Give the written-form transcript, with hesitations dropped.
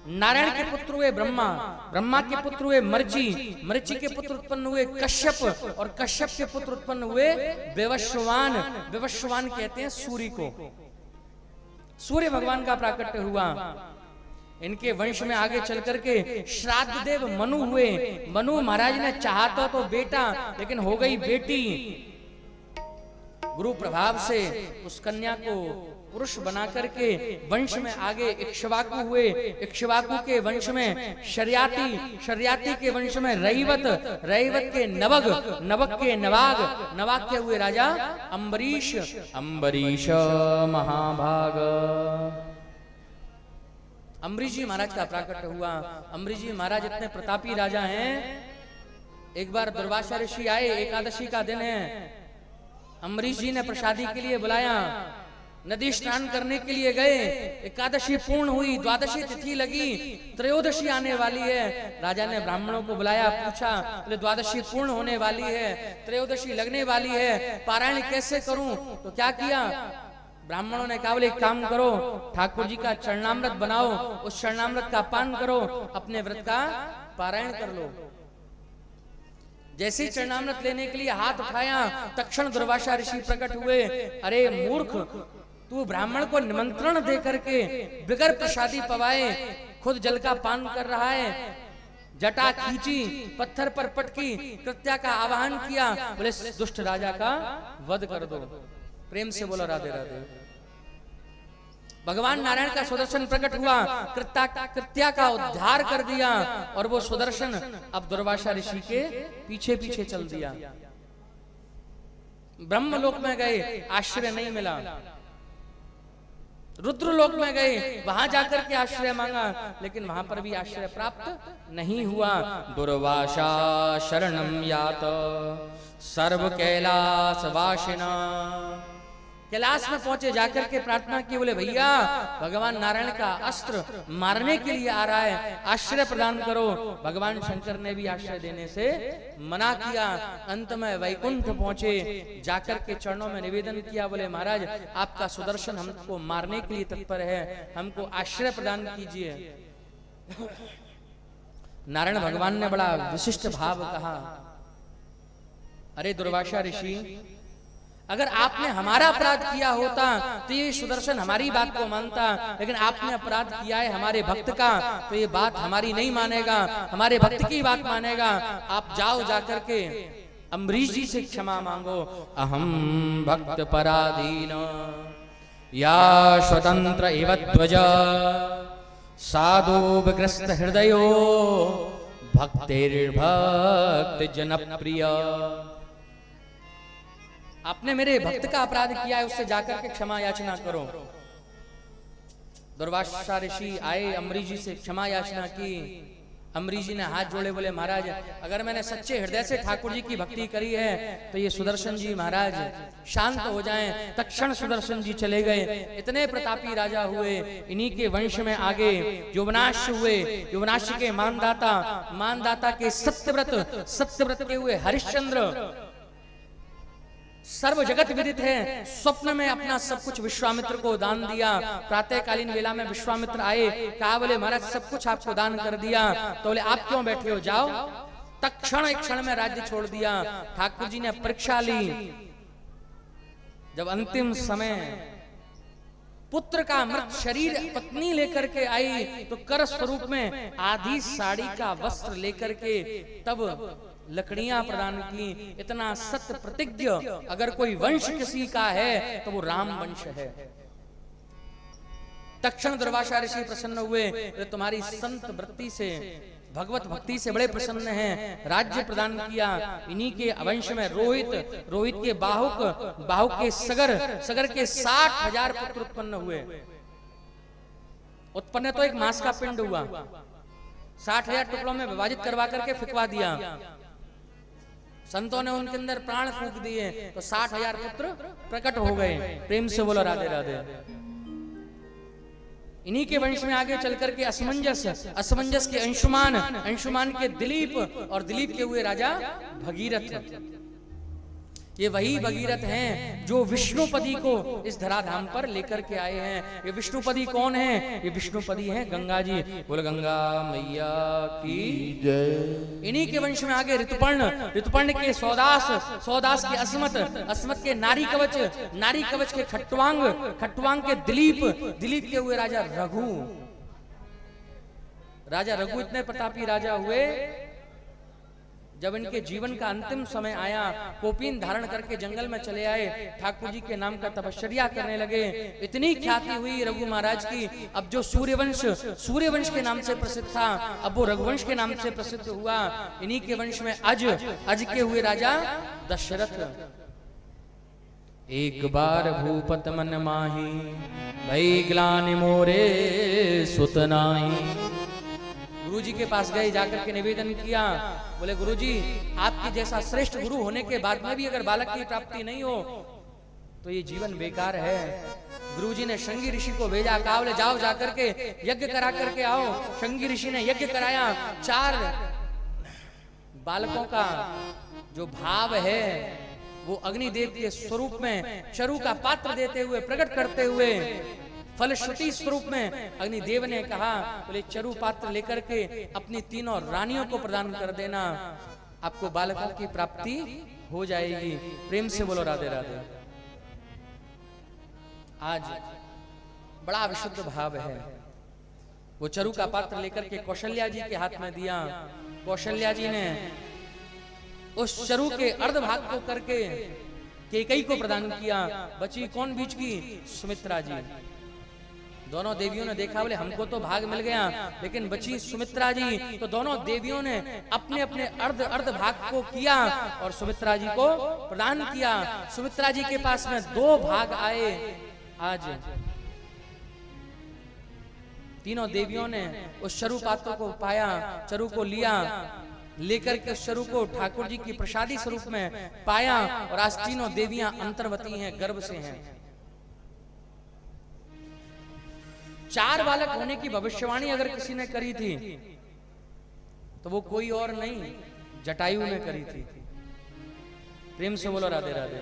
नारायण के पुत्र हुए ब्रह्मा, ब्रह्मा के पुत्र हुए मर्ची, मर्ची के पुत्र उत्पन्न हुए कश्यप, और कश्यप के पुत्र उत्पन्न हुए विवस्वान। विवस्वान कहते हैं सूर्य को। सूर्य भगवान का प्राकट्य हुआ। इनके वंश में आगे चल करके श्राद्ध देव मनु हुए। मनु महाराज ने चाहता तो बेटा, लेकिन हो गई बेटी। गुरु प्रभाव से उस कन्या को पुरुष बना करके वंश में आगे इक्ष्वाकु हुए। इक्ष्वाकु के वंश में शर्याती, शर्याती के वंश में रैवत, रैवत के नवग, नवग के नवाग, नवाग के हुए राजा अम्बरीश। अम्बरीश महाभाग। अम्बरीश जी महाराज का प्राकट्य हुआ। अम्बरीश जी महाराज इतने प्रतापी राजा हैं। एक बार दुर्वासा ऋषि आए, एकादशी का दिन है। अम्बरीश जी ने प्रसादी के लिए बुलाया, नदी स्नान करने के लिए गए। एकादशी पूर्ण हुई, द्वादशी तिथि लगी, त्रयोदशी आने वाली है। राजा ने ब्राह्मणों को बुलाया, पूछा, बोले द्वादशी पूर्ण होने वाली है, त्रयोदशी लगने वाली है, पारायण कैसे करूं? तो क्या किया? ब्राह्मणों ने कहा, बोले एक काम करो, ठाकुर जी का चरणामृत बनाओ, उस चरणामृत का पान करो, अपने व्रत का पारायण कर लो। जैसे ही चरणामृत लेने के लिए हाथ उठाया, तक्षण दुर्वासा ऋषि प्रकट हुए। अरे मूर्ख, तू ब्राह्मण को निमंत्रण दे करके बिगर प्रसादी पवाए खुद जल का पान कर रहा है। जटा खींची, पत्थर पर पटकी, कृत्या का आवाहन किया, बोले दुष्ट राजा का वध कर दो। प्रेम से बोला राधे राधे। भगवान नारायण का सुदर्शन प्रकट हुआ, कृत्या का उद्धार कर दिया, और वो सुदर्शन अब दुर्वासा ऋषि के पीछे पीछे चल दिया। ब्रह्मलोक में गए, आश्रय नहीं मिला। रुद्रलोक में गए, वहां जाकर के आश्रय मांगा, लेकिन वहां पर भी आश्रय प्राप्त नहीं हुआ। दुर्वासा शरणम यात सर्व कैलाश वासिना। कैलाश में पहुंचे, जाकर के प्रार्थना की, बोले भैया भगवान नारायण का अस्त्र मारने के लिए आ रहा है, आश्रय प्रदान करो। भगवान शंकर ने भी आश्रय देने से मना किया। अंत में वैकुंठ पहुंचे, जाकर के चरणों में निवेदन किया, बोले महाराज आपका सुदर्शन हमको मारने के लिए तत्पर है, हमको आश्रय प्रदान कीजिए। नारायण भगवान ने बड़ा विशिष्ट भाव कहा, अरे दुर्वासा ऋषि, अगर आपने हमारा अपराध किया होता तो ये सुदर्शन हमारी बात को मानता, लेकिन आपने अपराध किया है हमारे भक्त का, तो ये बात हमारी नहीं मानेगा, हमारे भक्त की बात मानेगा। आप जाओ, जाकर के अम्बरीश जी से क्षमा मांगो। अहम भक्त पराधीन या स्वतंत्र एव ध्वज साधु विग्रस्त हृदयो भक्तिर्भक्त जनप्रिय। आपने मेरे भक्त का अपराध किया है, उससे जाकर के क्षमा याचना करो। दुर्वासा ऋषि आए, अम्बरीश जी से क्षमा याचना की। अम्बरीश जी ने हाथ जोड़े, बोले महाराज अगर मैंने सच्चे हृदय से ठाकुर जी की भक्ति करी है तो ये सुदर्शन जी महाराज शांत हो जाएं। तक्षण सुदर्शन जी चले गए। इतने प्रतापी राजा हुए। इन्हीं के वंश में आगे युवनाश हुए। युवनाश के मानदाता, मानदाता के सत्यव्रत, सत्यव्रत के हुए हरिश्चंद्र। सर्व जगत विदित है, स्वप्न में अपना सब कुछ विश्वामित्र को दान दिया। प्रातःकालीन वेला में विश्वामित्र आए, कहा बोले महाराज सब कुछ आपको दान कर दिया। तो बोले आप क्यों बैठे हो, जाओ। तत्क्षण एक क्षण में राज्य छोड़ दिया। ठाकुर जी ने परीक्षा ली। जब अंतिम समय पुत्र का मृत शरीर पत्नी लेकर के आई, तो कर स्वरूप में आधी साड़ी का वस्त्र लेकर के तब लकड़ियां प्रदान की। इतना सत्य प्रतिज्ञ अगर कोई वंश किसी का है तो वो राम वंश है। तक्षण दुर्वासा ऋषि प्रसन्न हुए, तो तुम्हारी संत वृत्ति से, भगवत भक्ति से बड़े प्रसन्न हैं। राज्य प्रदान किया। इन्हीं के वंश में रोहित, रोहित के बाहुक, बाहुक के सगर, सगर के 60,000 पुत्र उत्पन्न हुए। उत्पन्न तो एक मांस का पिंड हुआ, 60,000 टुकड़ों में विभाजित करवा करके फिकवा दिया। संतों ने उनके अंदर प्राण फूंक दिए, तो 60,000 पुत्र प्रकट हो गए। प्रेम से बोलो राधे राधे। इन्हीं के वंश में आगे चल करके असमंजस, असमंजस के अंशुमान, अंशुमान के दिलीप, और दिलीप के हुए राजा भगीरथ। ये वही भगीरथ हैं जो विष्णुपदी को इस धराधाम पर लेकर के आए हैं। ये विष्णुपदी कौन है? ये विष्णुपदी हैं गंगा जी। बोल गंगा मैया की जय। इन्हीं के वंश में आगे ऋतुपर्ण, ऋतुपर्ण के सौदास, सौदास के अस्मत, अस्मत के नारी कवच, नारी कवच के खट्वांग, खट्वांग के दिलीप, दिलीप के हुए राजा रघु। राजा रघु इतने प्रतापी राजा हुए, जब इनके जीवन का अंतिम समय आया, कोपीन धारण करके जंगल में चले आए, ठाकुर जी के नाम का तपश्चर्या करने लगे। इतनी ख्याति हुई रघु महाराज की, अब जो सूर्यवंश, सूर्यवंश के नाम से प्रसिद्ध था, अब वो रघुवंश के नाम से प्रसिद्ध हुआ। इन्हीं के वंश में अज, अज के हुए राजा दशरथ। एक बार भूपत मन माही, भई ग्लानि मोरे सुतनाई। गुरुजी के पास गए, जाकर के निवेदन किया, बोले गुरुजी आपके जैसा श्रेष्ठ गुरु होने के बाद में भी अगर बालक की प्राप्ति नहीं हो तो ये जीवन बेकार है। गुरुजी ने शृंगी ऋषि को भेजा, कहा बोले जाओ जाकर के यज्ञ करा करके आओ। शृंगी ऋषि ने यज्ञ कराया। 4 बालकों का जो भाव है वो अग्निदेव के स्वरूप में चरु का पात्र देते हुए, प्रकट करते हुए, फलश्रुति स्वरूप में अग्निदेव ने कहा बोले चरु पात्र लेकर के अपनी 3 रानियों को प्रदान कर देना, आपको बालकों की प्राप्ति हो जाएगी। प्रेम से बोलो राधे राधे। आज बड़ा विशुद्ध भाव है। वो चरु का पात्र लेकर के कौशल्या जी के हाथ में दिया। कौशल्या जी ने उस चरु के अर्ध भाग को करके कैकेयी को प्रदान किया। बची कौन बीच की? सुमित्रा जी। दोनों देवियों ने देखा बोले हमको तो भाग मिल गया, लेकिन बची सुमित्रा जी। तो दोनों देवियों ने अपने अपने अर्ध भाग को किया और सुमित्रा जी को प्रदान किया। सुमित्रा जी के पास में 2 भाग आए। आज तीनों देवियों ने उस चरु पात्र को पाया, चरु को लिया, लेकर के उस चरु को ठाकुर जी की प्रसादी स्वरूप में पाया। और आज तीनों देवियां अंतर्वती हैं, गर्भ से हैं। 4 बालक होने की भविष्यवाणी अगर किसी ने करी थी तो वो कोई और नहीं, जटायु ने करी थी। प्रेम से बोलो राधे राधे।